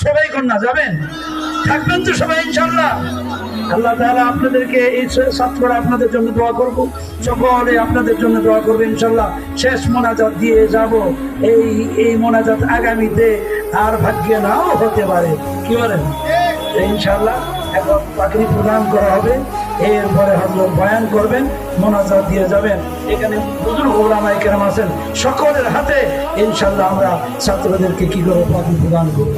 সবাই কন্যা যাবেন, থাকবেন তো সবাই ইনশাল্লাহ। আল্লাহ তাআলা আপনাদেরকে এই ছাত্ররা আপনাদের জন্য দোয়া করব, সকলে আপনাদের জন্য দোয়া করবে ইনশাল্লাহ। শেষ মোনাজাত দিয়ে যাব, এই মোনাজাত আগামীতে আর ভাগ্যে নাও হতে পারে, কি বলেন ইনশাল্লাহ। এখন পাগড়ি প্রদান করা হবে, এরপরে হযরত বয়ান করবেন, মোনাজাত দিয়ে যাবেন। এখানে বুজুর্গ উলামায়ে কেরাম আছেন, সকলের হাতে ইনশাল্লাহ আমরা ছাত্রদেরকে কি করে পাগড়ি প্রদান করব।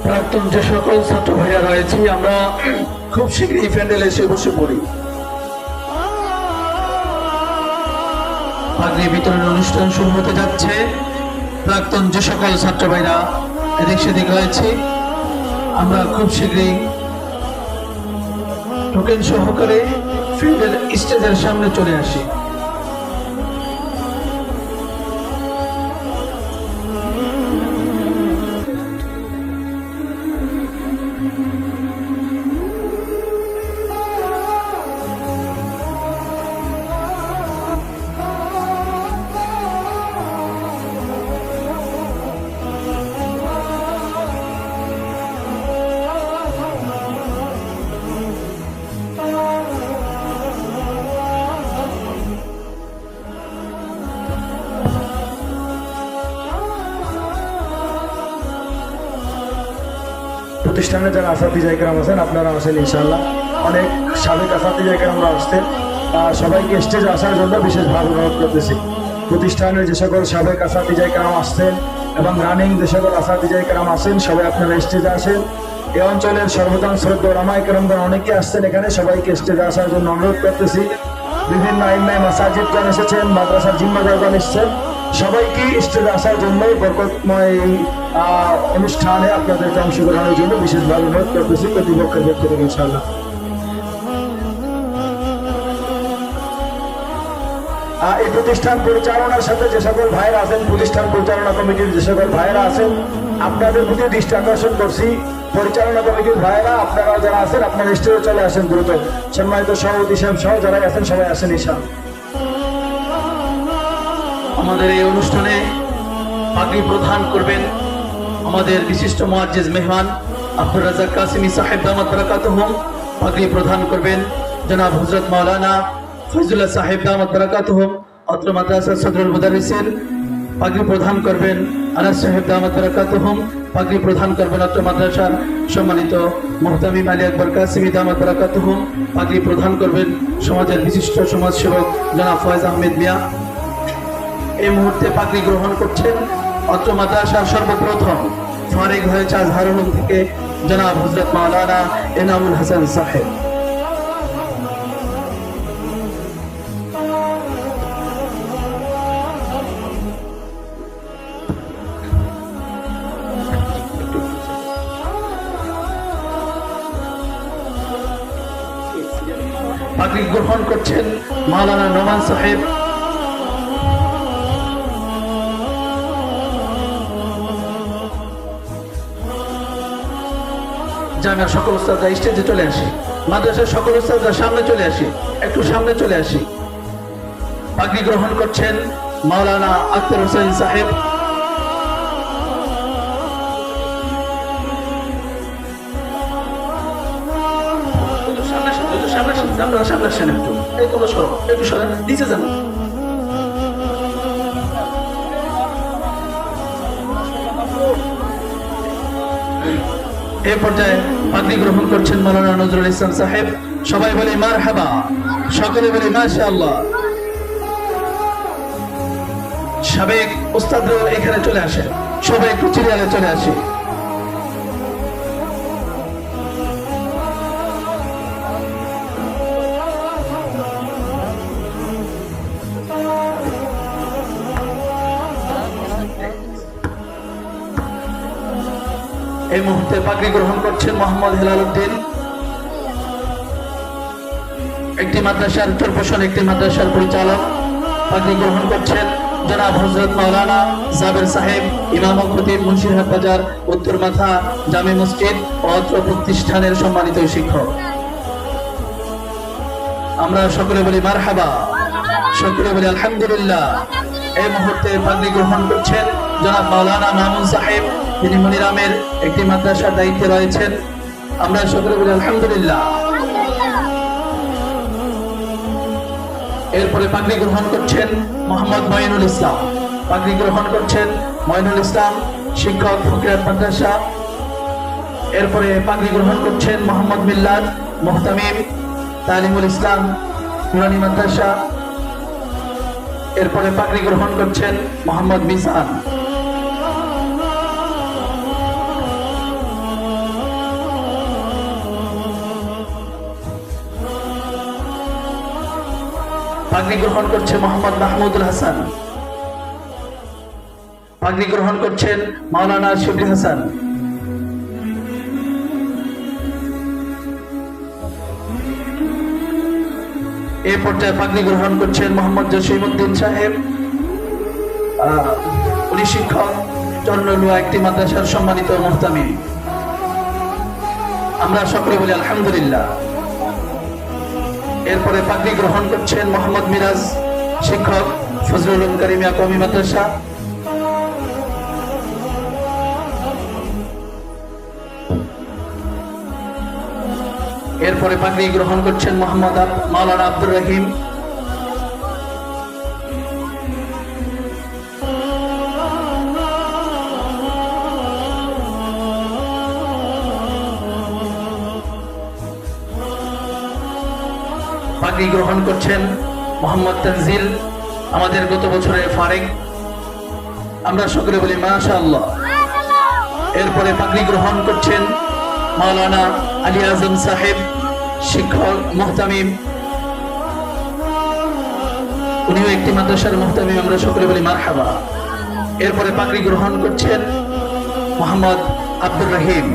প্রাক্তন যে সকল ছাত্র ভাইয়া রয়েছে, আমরা খুব শীঘ্রই প্যান্ডেলে এসে বসে পড়ি। পাগড়ি বিতরণ অনুষ্ঠান শুরু হতে যাচ্ছে। প্রাক্তন যে সকল ছাত্র ভাইরা এদিক সেদিক রয়েছে, আমরা খুব শীঘ্রই টোকেন সহকারে ফিল্ডের স্টেজের সামনে চলে আসি। প্রতিষ্ঠানে যারা আসাতিজা কেরাম আছেন, আপনারা আসেন ইনশাআল্লাহ। অনেক সাবেক আসাতিজা কেরামরা আসতেন, সবাইকে স্টেজে আসার জন্য বিশেষভাবে অনুরোধ করতেছি। প্রতিষ্ঠানের যে সকল সাবেক আসাতিজা কেরাম আসছেন এবং রানিং যে সকল আসাতিজা কেরাম আছেন, সবাই আপনারা স্টেজে আসেন। এই অঞ্চলের সর্বদান শ্রদ্ধা উলামায়ে কেরামগণ অনেকে আসছেন এখানে, সবাইকে স্টেজে আসার জন্য অনুরোধ করতেছি। বিভিন্ন আইম্মায়ে মাসাজিদগণ এসেছেন, মাদ্রাসার জিম্মাদারগণ এসেছেন, সবাইকে স্টেজে আসার জন্য বরকতময় অনুষ্ঠানে আপনাদেরকে অংশগ্রহণের জন্য বিশেষভাবে অনুরোধ করতেছি কর্তৃপক্ষের পক্ষ থেকে ইনশাআল্লাহ। এই প্রতিষ্ঠান পরিচালনার সাথে যে সকল ভাইরা আছেন, প্রতিষ্ঠান পরিচালনা কমিটির যে সকল ভাইরা আছেন, আপনাদের প্রতি দৃষ্টি আকর্ষণ করছি। পরিচালনা কমিটির ভাইরা আপনারা যারা আছেন, আপনারা স্টেজে চলে আসেন দ্রুত। সম্মানিত সভাপতি সাহেব সহ যারা আছেন সবাই আসেন ইনশাআল্লাহ। আমাদের এই অনুষ্ঠানে পাগড়ি প্রদান করবেন আমাদের বিশিষ্ট মুআজ্জিজ মেহমান আব্দুর রাজ্জাক কাসিমি সাহেব দামাত বারাকাতুহুম। পাগড়ি প্রদান করবেন জনাব হযরত মাওলানা ফয়জুল্লাহ সাহেব দামাত বারাকাতুহুম, অত্র মাদ্রাসার সদরুল মুদাররিসিন। পাগড়ি প্রদান করবেন আনাস সাহেব দামাত বারাকাতুহুম। পাগড়ি প্রদান করবেন অত্র মাদ্রাসার সম্মানিত মুহতামিম আলী আকবর কাসিমি দামাত বারাকাতুহুম। পাগড়ি প্রদান করবেন সমাজের বিশিষ্ট সমাজসেবক জনাব ফয়েজ আহমেদ মিয়া। এই মুহূর্তে পাগড়ি গ্রহণ করছেন অত্র মাদ্রাসার সর্বপ্রথম ফারিগ হয়েছে আজহারুল উলুম থেকে জনাব হযরত মাওলানা এনামুল হাসান সাহেব। পাগড়ি গ্রহণ করছেন মাওলানা নোমান সাহেব। জামিয়ার সকল উস্তাদরা স্টেজে চলে আসি, মাদ্রাসার সকল উস্তাদরা সামনে চলে আসি, একটু সামনে চলে আসি। পাগড়ি গ্রহণ করছেন মাওলানা আখতার হোসেন সাহেব। সামনে আসেন, একটু এই কোনো সরো, একটু সরেন, নিচে যান। এই পর্যায়ে পাগড়ি গ্রহণ করছেন মাওলানা নজরুল ইসলাম সাহেব। সবাই বলে মারহাবা, সকলে বলে মাশাআল্লাহ। সাবেক উস্তাদরা এখানে চলে আসে, সবাই একটু সিরিয়ালে চলে আসে। এই মুহূর্তে পাগড়ি গ্রহণ করছেন মোহাম্মদ হেলাল উদ্দিন। একটি মাদ্রাসার চরপোষণ একটি মাদ্রাসার পরিচালক পাগড়ি গ্রহণ করছেন জনাব হযরত মাওলানা জাবের সাহেব ইমাম ও খতিব মুন্সিরহাট বাজার উত্তর মাথা জামে মসজিদ ও অত্র প্রতিষ্ঠানের সম্মানিত শিক্ষক। আমরা সকলে বলি মারহাবা, সকলে বলি আলহামদুলিল্লাহ। এই মুহূর্তে পাগড়ি গ্রহণ করছেন জনাব মাওলানা মামুন সাহেব, তিনি মনিরামের একটি মাদ্রাসার দায়িত্বে রয়েছেন। আমরা সকলে বলি আলহামদুলিল্লাহ। এরপরে পাগড়ি গ্রহণ করছেন মোহাম্মদ মঈনুল ইসলাম, পাগড়ি গ্রহণ করছেন মঈনুল ইসলাম, শিক্ষক ফকিরাত মাদ্রাসা। এরপরে পাগড়ি গ্রহণ করছেন মোহাম্মদ মিল্লাত মুহতামিম তালিমুল ইসলাম নুরানি মাদ্রাসা। এরপরে পাগড়ি গ্রহণ করছেন মোহাম্মদ মিজান। পাগড়ি গ্রহণ করছে মোহাম্মদ মাহমুদুল হাসান, পাগড়ি গ্রহণ করছেন মাওলানা শফি হাসান। এই পর্যায়ে পাগড়ি গ্রহণ করছেন মোহাম্মদ জসিমউদ্দিন সাহেব, উনি শিক্ষক চন্দ্রলুয়া একটি মাদ্রাসার সম্মানিত মুহতামিম। আমরা সকলে বলি আলহামদুলিল্লাহ। এরপরে পাগড়ি গ্রহণ করছেন মোহাম্মদ মিরাজ, শিক্ষক ফজলুল উলুম কারিমিয়া কওমি মাদ্রাসা। এরপরে পাগড়ি গ্রহণ করছেন মোহাম্মদ মাওলানা আব্দুর রহিম। পাগড়ি গ্রহণ করছেন মোহাম্মদ তানজিল, আমাদের গত বছরের ফারেক। আমরা সকলে বলি মাশাআল্লাহ। এরপরে পাগড়ি গ্রহণ করছেন মাওলানা আলী আজম সাহেব, শিক্ষক মুহতামিম, উনিও একটি মাদ্রাসার মুহতামিম। আমরা সকলে বলি মারহাবা। এরপরে পাগড়ি গ্রহণ করছেন মোহাম্মদ আব্দুর রহিম,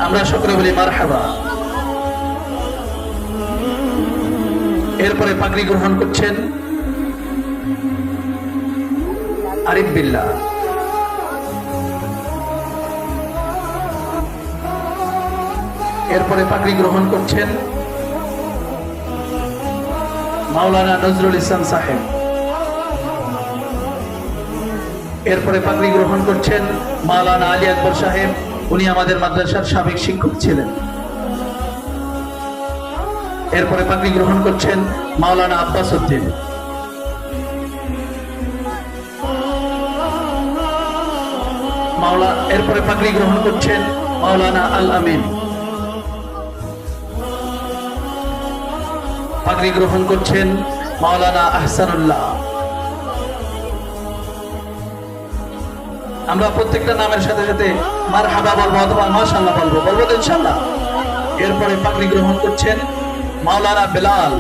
আমরা সকলে বলি মারহাবা। এরপরে পাগড়ি গ্রহণ করছেন আরিফ বিল্লাহ। এরপরে পাগড়ি গ্রহণ করছেন মাওলানা নজরুল ইসলাম সাহেব। এরপরে পাগড়ি গ্রহণ করছেন মাওলানা আলী আকবর সাহেব, উনি আমাদের মাদ্রাসার সাবেক শিক্ষক ছিলেন। এরপরে পাগড়ি গ্রহণ করছেন মাওলানা আব্বাস উদ্দিন। এরপরে পাগড়ি গ্রহণ করছেন মাওলানা আল আমিন। পাগড়ি গ্রহণ করছেন মাওলানা আহসানুল্লাহ। আমরা প্রত্যেকটা নামের সাথে সাথে মারহাবা বলবো অথবা মাশাআল্লাহ বলবো, বলবো তো ইনশাআল্লাহ। এরপরে পাগড়ি গ্রহণ করছেন মাওলানা বেলাল।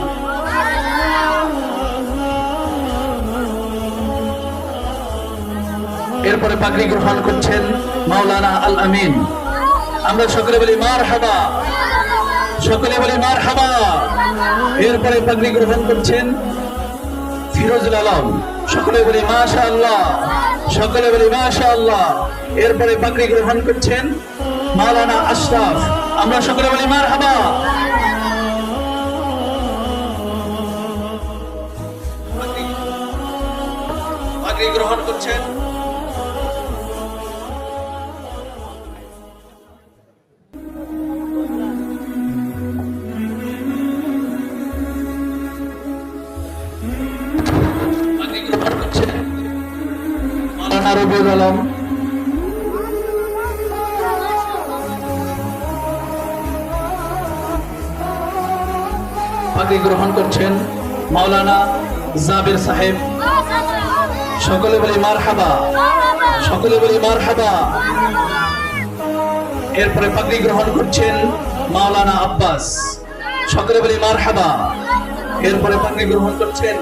এরপরে পাগড়ি গ্রহণ করছেন মাওলানা আল আমিন। আমরা সকলে বলি মারহাবা, সকলে বলি মারহাবা। এরপরে পাগড়ি গ্রহণ করছেন ফিরোজুল আলম, সকলে বলি মাশাআল্লাহ, সকলে বলি মাশাআল্লাহ। এরপরে পাগড়ি গ্রহণ করছেন মাওলানা আশরাফ, আমরা সকলে বলি মারহাবা। পাগড়ি গ্রহণ করছেন মাওলানা রবিউল আলম। পাগড়ি গ্রহণ করছেন মাওলানা জাবের সাহেব, সকলে বলি মারহাবা, সকলে বলি মারহাবা। এরপরে পাগড়ি গ্রহণ করছেন মাওলানা আব্বাস, সকলে বলি মারহাবা। এরপরে পাগড়ি গ্রহণ করছেন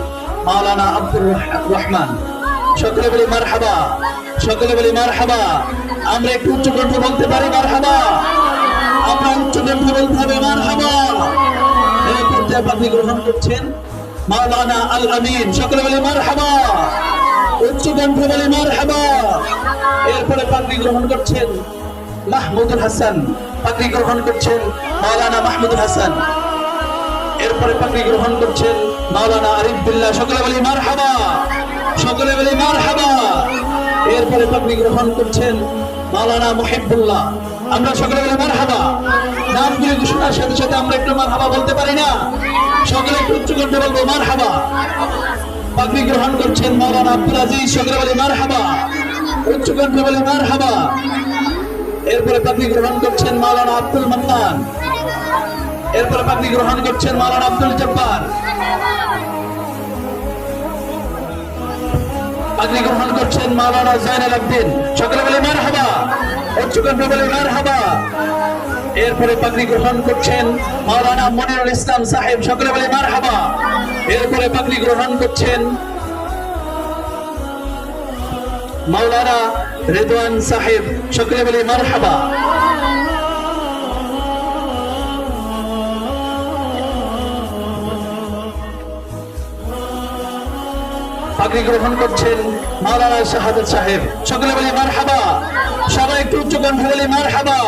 মাওলানা আব্দুর রহমান, সকলে বলি মারহাবা, সকলে বলি মারহাবা। আমরা একটু উচ্চ কণ্ঠে বলতে পারি মারহাবা, আমরা উচ্চ কণ্ঠে বলতে হবে মারহাবা। এই পর্যায়ে পর্যায়ে পাগড়ি গ্রহণ করছেন মাওলানা আল আমিন, সকলে বলে মারহাবা, উচ্চ কণ্ঠে বলে মারহাবা। এরপরে পাগড়ি গ্রহণ করছেন মাহমুদুল হাসান, পাগড়ি গ্রহণ করছেন মাওলানা মাহমুদুল হাসান। এরপরে পাগড়ি গ্রহণ করছেন মাওলানা আরিফ বিল্লাহ, সকলে বলে মারহাবা, সকলে বলে মারহাবা। এরপরে পাগড়ি গ্রহণ করছেন মাওলানা মুহিবুল্লাহ, আমরা সকলে বলে মারহাবা। নামগুলি ঘোষণার সাথে সাথে আমরা একটু মারহাবা বলতে পারি না? সকলে একটু উচ্চ কণ্ঠে বলবো মারহাবা। পাগড়ি গ্রহণ করছেন মাওলানা আব্দুল আজিজ, সকলে বলে মারহাবা, উচ্চ কণ্ঠে বলে মারহাবা। এরপরে পাগড়ি গ্রহণ করছেন মাওলানা আব্দুল মান্নান। এরপরে পাগড়ি গ্রহণ করছেন মাওলানা আব্দুল জব্বার। পাগড়ি গ্রহণ করছেন মাওলানা জাইনুল আবদিন, সকলে বলে মারহাবা, উচ্চ কণ্ঠে বলে মারহাবা। এরপরে পাগড়ি গ্রহণ করছেন মাওলানা মনিরুল ইসলাম সাহেব, সকলে বলে মারহাবা। এরপরে পাগড়ি গ্রহণ করছেন মাওলানা রিদওয়ান সাহেব, সকলে বলে মারহাবা। পাগড়ি গ্রহণ করছেন মাওলানা শাহাদাত সাহেব, সকলে বলে মারহাবা, সবাই একটু উচ্চ কণ্ঠে বলে মারহাবা।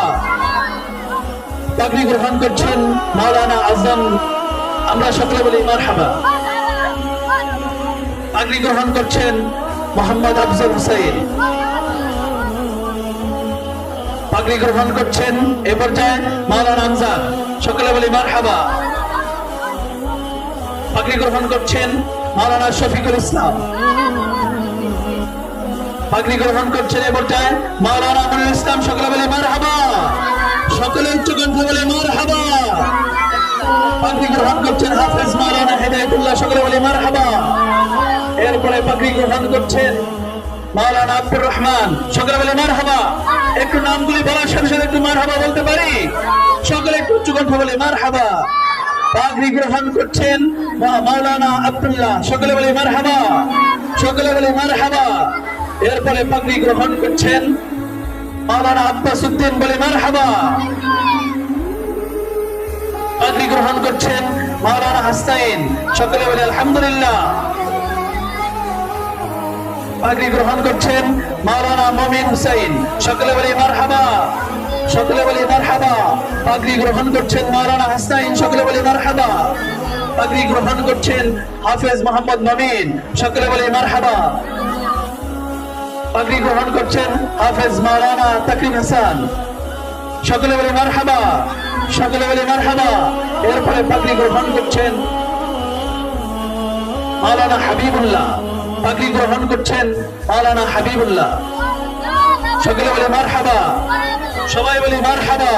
পাগড়ি গ্রহণ করছেন মাওলানা আজম, আমরা সকলে বলি মারহাবা। পাগড়ি গ্রহণ করছেন মোহাম্মদ আফজল হুসাইন। পাগড়ি গ্রহণ করছেন এ পর্যায়ে মাওলানা আমজাদ, সকলে বলি মারহাবা। পাগড়ি গ্রহণ করছেন মাওলানা শফিকুল ইসলাম। পাগড়ি গ্রহণ করছেন এ পর্যায়ে মাওলানা মনিরুল ইসলাম, সকলে বলি মারহাবা, সকলে উচ্চ কণ্ঠে বলে মারহাবা। পাগড়ি গ্রহণ করছেন হাফেজ মাওলানা হেদায়েতুল্লাহ, সকলে বলে মারহাবা। এরপরে পাগড়ি গ্রহণ করছেন মাওলানা আব্দুর রহমান, সকলে বলে মারহাবা। একটু নামগুলি বলার সাথে সাথে একটু মারহাবা বলতে পারি? সকলে একটু উচ্চ কণ্ঠে বলে মারহাবা। পাগড়ি গ্রহণ করছেন মাওলানা আব্দুল্লাহ, সকলে বলে মারহাবা, সকলে বলে মারহাবা। এরপরে পাগড়ি গ্রহণ করছেন মাওলানা আব্বাস উদ্দিন, বলে মারহাবা। পাগড়ি গ্রহণ করছেন মাওলানা হাসাইন, সকলে বলে আলহামদুলিল্লাহ। পাগড়ি গ্রহণ করছেন মাওলানা মমিন হুসাইন, সকলে বলে মারহাবা, সকলে বলে মারহাবা। পাগড়ি গ্রহণ করছেন মাওলানা হাসাইন, সকলে বলে মারহাবা। পাগড়ি গ্রহণ করছেন হাফেজ মোহাম্মদ নবীন, সকলে বলে মারহাবা। পাগড়ি গ্রহণ করছেন হাফেজ মাওলানা তাকরিম হাসান, সকলে বলে মারহাবা, সকলে বলে মারহাবা। এরপরে পাগড়ি গ্রহণ করছেন মাওলানা হাবিবুল্লাহ, পাগড়ি গ্রহণ করছেন মাওলানা হাবিবুল্লাহ, সকলে বলে মারহাবা, সবাই বলে মারহাবা।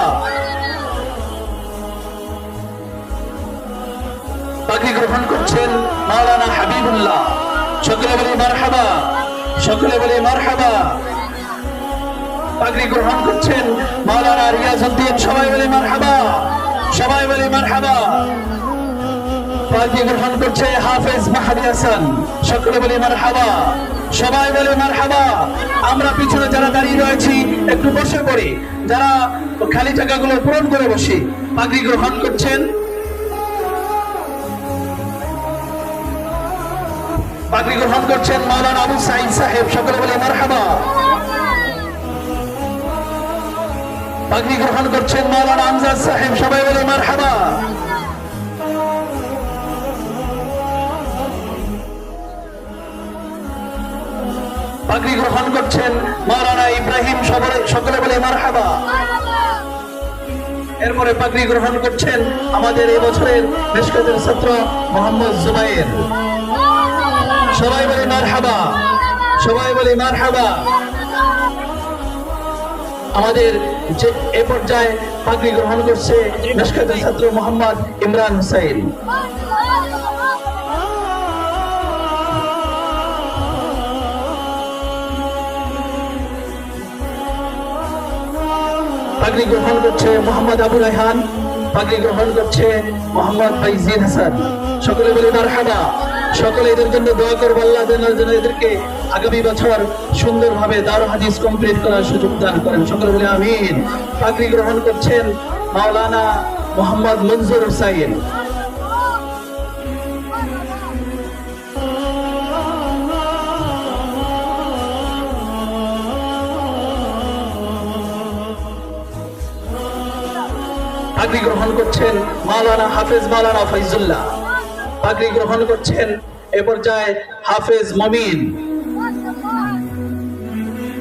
পাগড়ি গ্রহণ করছেন মাওলানা হাবিবুল্লাহ, সকলে বলে মারহাবা, সকলে বলে মারহাবা। পাগড়ি গ্রহণ করছেন মাওলানা রিয়াজউদ্দিন, সবাই বলে মারহাবা, সবাই বলে মারহাবা। পাগড়ি গ্রহণ করছে হাফেজ মাহাদি হাসান, সকলে বলে মারহাবা, সবাই বলে মারহাবা। আমরা পিছনে যারা দাঁড়িয়ে রয়েছি একটু বসে পড়ি, যারা খালি জায়গাগুলো পূরণ করে বসি। পাগড়ি গ্রহণ করছেন পাগড়ি গ্রহণ করছেন মাওলানা আবু সাঈদ সাহেব, সকলে বলে মারহাবা। পাগড়ি গ্রহণ করছেন মাওলানা আমজাদ সাহেব, সবাই বলে মারহাবা। পাগড়ি গ্রহণ করছেন মাওলানা ইব্রাহিম, সকলে বলে মারহাবা। এরপরে পাগড়ি গ্রহণ করছেন আমাদের এই বছরের মেশকাতের ছাত্র মোহাম্মদ জুবাইর, সবাই বলে মারহাবা, সবাই বলে মারহাবা। আমাদের যে এ পর্যায়ে পাগড়ি গ্রহণ করছে মেশকাতের ছাত্র মোহাম্মদ ইমরান হুসাইন। পাগড়ি গ্রহণ করছে মোহাম্মদ আবু রায়হান, পাগড়ি গ্রহণ করছে মোহাম্মদ ফাইজিন হাসান, সকলে বলে মারহাবা। সকলে এদের জন্য দোয়া করবো, আল্লাহ যেন এদেরকে আগামী বছর সুন্দরভাবে দারুল হাদিস কমপ্লিট করার সুযোগ দান করেন, সকলে বলে আমিন। পাগড়ি গ্রহণ করছেন মাওলানা মোহাম্মদ মনজুর হুসাইন, পাগড়ি গ্রহণ করছেন মাওলানা হাফেজ মাওলানা ফয়জুল্লাহ। পাগড়ি গ্রহণ করছেন এ পর্যায়ে হাফেজ মমিন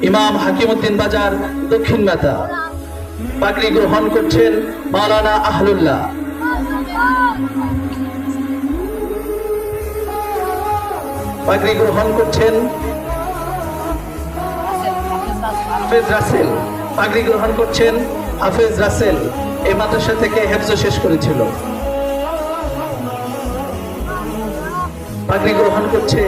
ইমাম হাকিমউদ্দিন বাজার দক্ষিণ মাতা। পাগড়ি গ্রহণ করছেন মাওলানা আহলুল্লাহ। পাগড়ি গ্রহণ করছেন হাফেজ রাসেল। পাগড়ি গ্রহণ করছেন হাফেজ রাসেল, এই মাদ্রাসা থেকে হেফজ শেষ করেছিল। পাগড়ি গ্রহণ করছে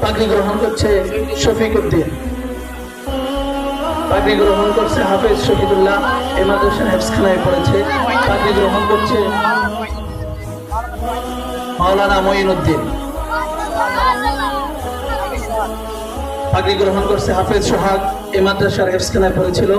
পাগড়ি গ্রহণ করছে শফিক উদ্দিন। পাগড়ি গ্রহণ করছে হাফেজ শহীদুল্লাহ, এই মাদ্রাসা হেফজখানায় পড়েছে। পাগড়ি গ্রহণ করছে মাওলানা মঈনউদ্দিন। পাগড়ি গ্রহণ করছে হাফেজ সোহাগ, এই মাদ্রাসার হেফজখানায় পড়েছিল।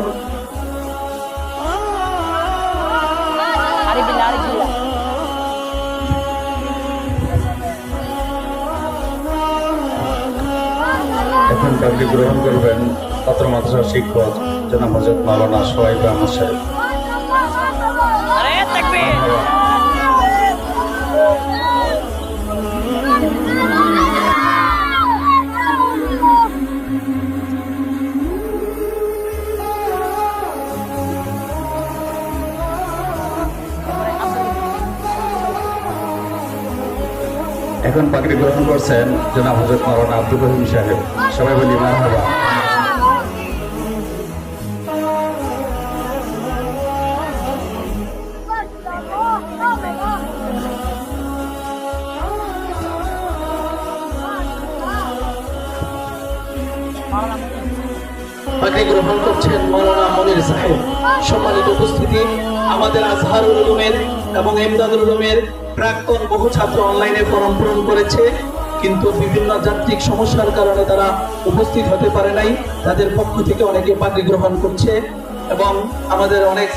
এখন পাগড়ি গ্রহণ করবেন ছাত্র মাদ্রাসার শিক্ষক জনাব হযরত মাওলানা সোহাইব আহমদ সাহেব। এখন পাগড়ি গ্রহণ করছেন জনাব হযরত মাওলানা আব্দুর রহিম সাহেব। সবাই বলি মারহাবা। পাগড়ি গ্রহণ করছেন মাওলানা মনির সাহেব। সম্মানিত উপস্থিতি, আমাদের আজহারুল উলুমের এবং ইমদাদুল উলুমের প্রাক্তন বহু ছাত্র অনলাইনে ফর্ম পূরণ করেছে, কিন্তু বিভিন্ন যান্ত্রিক সমস্যার কারণে তারা উপস্থিত হতে পারে নাই। তাদের পক্ষ থেকে অনেকে পাগড়ি গ্রহণ করছে এবং আমাদের অনেক